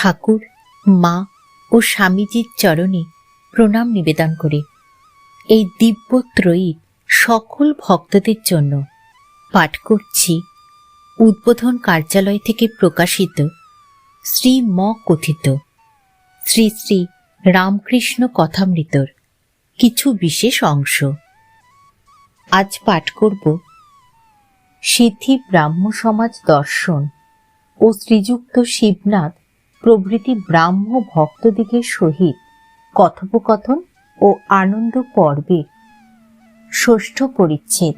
ঠাকুর, মা ও স্বামীজির চরণে প্রণাম নিবেদন করে এই দিব্যত্রয়ীর সকল ভক্তদের জন্য পাঠ করছি উদ্বোধন কার্যালয় থেকে প্রকাশিত শ্রী ম কথিত শ্রী শ্রী রামকৃষ্ণ কথামৃতর কিছু বিশেষ অংশ। আজ পাঠ করব সিদ্ধি ব্রাহ্ম সমাজ দর্শন ও শ্রীযুক্ত শিবনাথ প্রভৃতি ব্রাহ্ম ভক্তদিগের সহিত কথোপকথন ও আনন্দ পর্বে ষষ্ঠ পরিচ্ছেদ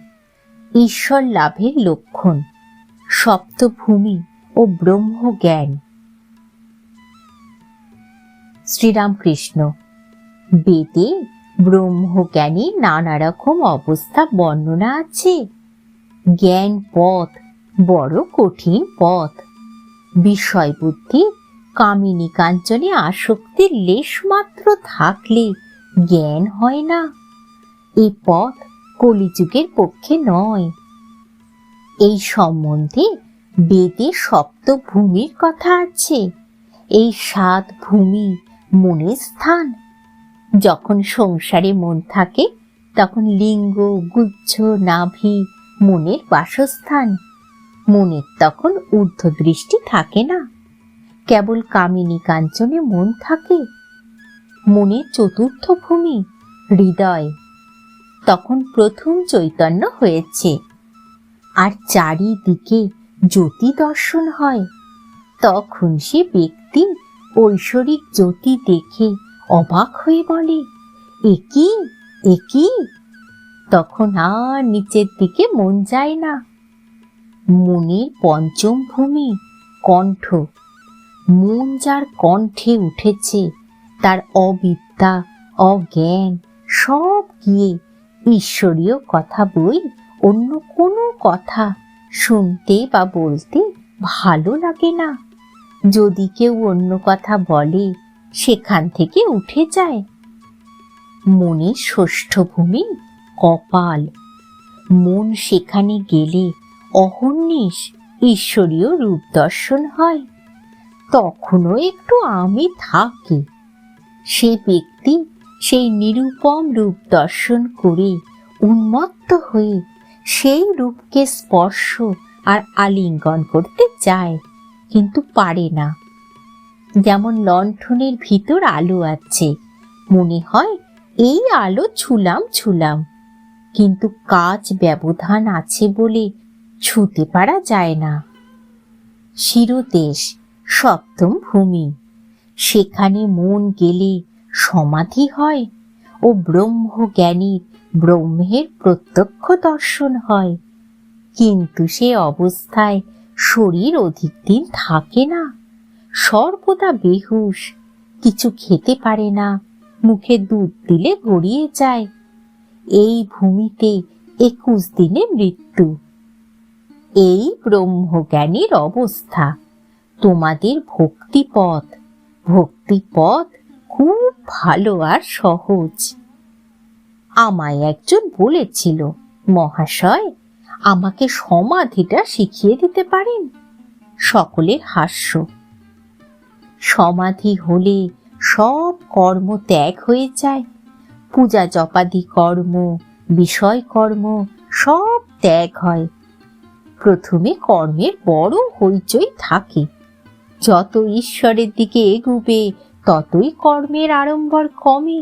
ঈশ্বর লাভের লক্ষণ, সপ্তভূমি ও ব্রহ্মজ্ঞান। শ্রীরামকৃষ্ণ। বেদে ব্রহ্মজ্ঞানীর নানা রকম অবস্থা বর্ণনা আছে। জ্ঞান পথ বড় কঠিন পথ। বিষয় বুদ্ধি কামিনী কাঞ্চনে আসক্তির লেশমাত্র থাকলে জ্ঞান হয় না। এই পথ কলিযুগের পক্ষে নয়। এই সম্বন্ধে বেদে সপ্তভূমির কথা আছে। এই 7 ভূমি মনের স্থান। যখন সংসারে মন থাকে তখন লিঙ্গ, গুচ্ছ, নাভি মনের বাসস্থান। মনের তখন ঊর্ধ্ব দৃষ্টি থাকে না, কেবল কামিনী কাঞ্চনে মন থাকে। মনের চতুর্থ ভূমি হৃদয়। তখন প্রথম চৈতন্য হয়েছে, আর চারিদিকে জ্যোতি দর্শন হয়। তখন সে ব্যক্তি ঐশ্বরিক জ্যোতি দেখে অবাক হয়ে বলে, একি একি। তখন আর নিচের দিকে মন যায় না। মনের পঞ্চম ভূমি কণ্ঠ। মন যার কণ্ঠে উঠেছে তার অবিদ্যা, অজ্ঞান সব গিয়ে ঈশ্বরীয় কথা বই অন্য কোনো কথা শুনতে বা বলতে ভালো লাগে না। যদি কেউ অন্য কথা বলে সেখান থেকে উঠে যায়। মনের ষষ্ঠ ভূমি কপাল। মন সেখানে গেলে অহর্নিশ ঈশ্বরীয় রূপ দর্শন হয়। তখনও একটু আমি থাকে। সে ব্যক্তি সেই নিরূপম রূপ দর্শন করে উন্মত্ত হয়ে সেই রূপকে স্পর্শ আর আলিঙ্গন করতে চায়, কিন্তু পারে না। যেমন লণ্ঠনের ভিতর আলো আছে, মনে হয় এই আলো ছুলাম, কিন্তু কাচ ব্যবধান আছে বলে ছুঁতে পারা যায় না। শিরদেশ সপ্তম ভূমি। সেখানে মন গেলে সমাধি হয় ও ব্রহ্মজ্ঞানীর ব্রহ্মের প্রত্যক্ষ দর্শন হয়। কিন্তু সে অবস্থায় শরীর অধিক দিন থাকে না, সর্বদা বেহুশ, কিছু খেতে পারে না, মুখে দুধ দিলে গড়িয়ে যায়। এই ভূমিতে 21 দিনে মৃত্যু। এই ব্রহ্মজ্ঞানীর অবস্থা। তোমাদের ভক্তিপথ খুব ভালো আর সহজ। আমায় একজন বলেছিল, মহাশয় আমাকে সমাধিটা শিখিয়ে দিতে পারেন? সকলের হাস্য। সমাধি হলে সব কর্ম ত্যাগ হয়ে যায়। পূজা জপাদি কর্ম, বিষয় কর্ম সব ত্যাগ হয়। প্রথমে কর্মের বড় হইচই থাকে। যত ঈশ্বরের দিকে এগুবে ততই কর্মের আড়ম্বর কমে।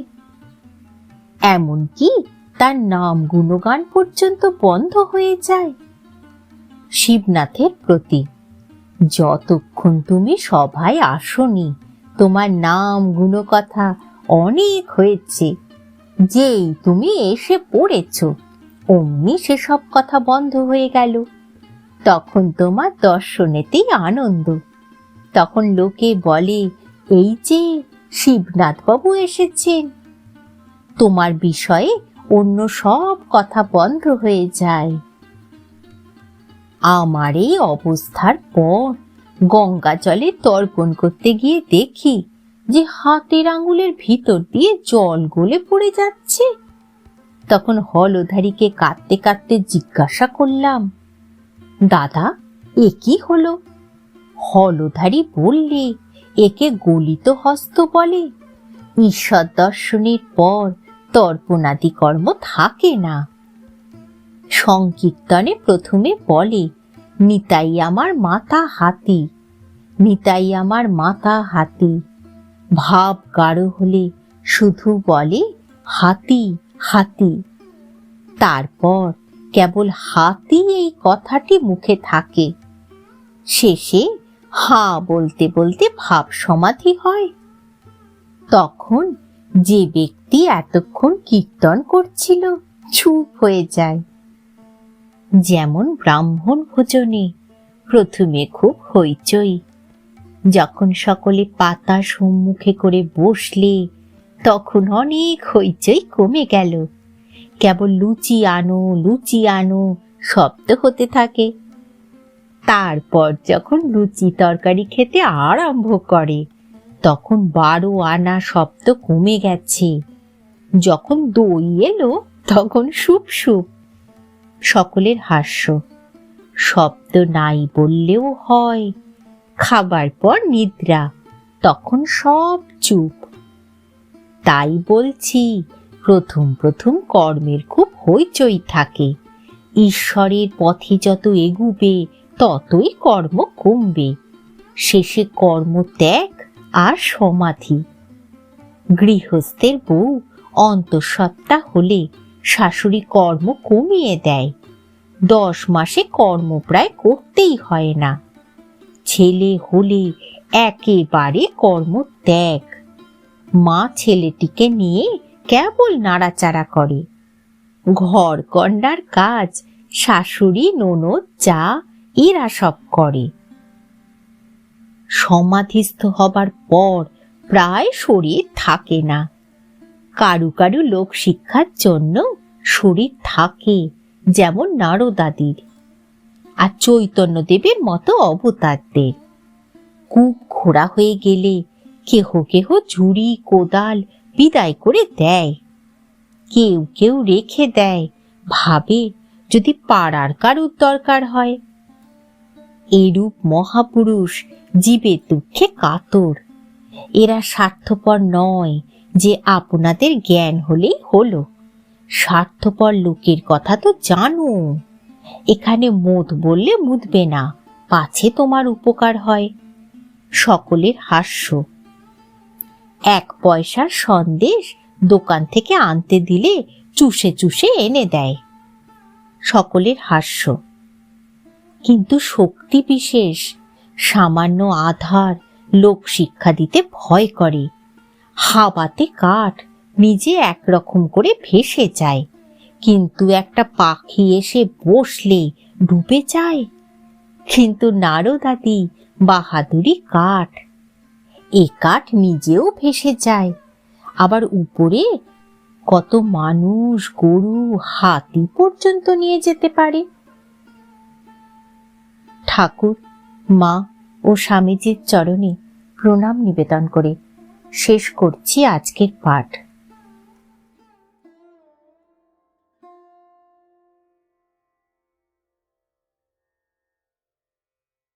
এমনকি তার নাম গুণগান পর্যন্ত বন্ধ হয়ে যায়। শিবনাথের প্রতি। যতক্ষণ তুমি সভায় আসনি তোমার নাম গুণকথা অনেক হয়েছে। যেই তুমি এসে পড়েছ অমনি সেসব কথা বন্ধ হয়ে গেল। তখন তোমার দর্শনেতেই আনন্দ। তখন লোকে বলে, এই যে শিবনাথ বাবু এসেছেন। তোমার বিষয়ে অন্য সব কথা বন্ধ হয়ে যায়। আমার এই অবস্থার পর গঙ্গা জলে তর্পণ করতে গিয়ে দেখি যে হাতের আঙুলের ভিতর দিয়ে জল গলে পড়ে যাচ্ছে। তখন হলধারীকে কাঁদতে কাঁদতে জিজ্ঞাসা করলাম, দাদা এ কি হলো? হলধারী বললে, একে গলিত হস্ত বলে। ঈশ্বর দর্শনের পর তর্পণাদি কর্ম থাকে না। সংকীর্তনে প্রথমে বলে, নিতাই আমার মাতা হাতি, নিতাই আমার মাতা হাতি। ভাব গাঢ় হলে শুধু বলে হাতি হাতি। তারপর কেবল হাতি এই কথাটি মুখে থাকে। শেষে হা বলতে বলতে ভাব সমাধি হয়। তখন যে ব্যক্তি এতক্ষণ কীর্তন করছিল চুপ হয়ে যায়। যেমন ব্রাহ্মণ ভোজনে প্রথমে খুব হইচই, যখন সকলে পাতা সম্মুখে করে বসলে তখন অনেক হইচই কমে গেল। কেবল লুচি আনো লুচি আনো শব্দ হতে থাকে। তারপর যখন লুচি তরকারি খেতে আরম্ভ করে তখন 12 আনা শব্দ কমে গেছে। যখন দই এলো তখন সুপ সুপ। সকলের হাস্য। শব্দ নাই বললেও হয়। খাবার পর নিদ্রা, তখন সব চুপ। তাই বলছি, প্রথম প্রথম কর্মের খুব হইচই থাকে। ঈশ্বরের পথে যত এগুবে ততই কর্ম কমবে। শেষে কর্ম ত্যাগ আর সমাধি। গৃহস্থের বউ অন্তঃসত্ত্বা হলে শাশুড়ি কর্ম কমিয়ে দেয়। 10 মাসে কর্ম প্রায় করতেই হয় না। ছেলে হলে একেবারে কর্ম ত্যাগ। মা ছেলেটিকে নিয়ে কেবল নাড়াচাড়া করে। ঘর কন্যার কাজ শাশুড়ি ননদ যা এরা সব করে। সমাধিস্থ হবার পর প্রায় শরীর থাকে না। কারু কারু লোক শিক্ষার জন্য শরীর থাকে, যেমন নারদাদির আর চৈতন্যদেবের মতো অবতারদের। কূপ খোঁড়া হয়ে গেলে কেহ কেহ ঝুড়ি কোদাল বিদায় করে দেয়। কেউ কেউ রেখে দেয়, ভাবে যদি পাড়ার কারুর দরকার হয়। এরূপ মহাপুরুষ জীবের দুঃখে কাতর। এরা স্বার্থপর নয় যে আপনাদের জ্ঞান হলেই হলো। স্বার্থপর লোকের কথা তো জানো। এখানে মদ বললে মুদবে না, পাছে তোমার উপকার হয়। সকলের হাস্য। 1 পয়সার সন্দেশ দোকান থেকে আনতে দিলে চুষে চুষে এনে দেয়। সকলের হাস্য। কিন্তু শক্তি বিশেষ, সামান্য আধার লোক শিক্ষা দিতে ভয় করে। হাওয়াতে কাঠ নিজে একরকম করে ভেসে যায়, কিন্তু একটা পাখি এসে বসলে ডুবে যায়। কিন্তু নারদাদি বাহাদুরি কাঠ। এ কাঠ নিজেও ভেসে যায়, আবার উপরে কত মানুষ গরু হাতি পর্যন্ত নিয়ে যেতে পারে। ঠাকুর, মা ও স্বামীজির চরণে প্রণাম নিবেদন করে শেষ করছি আজকের পাঠ।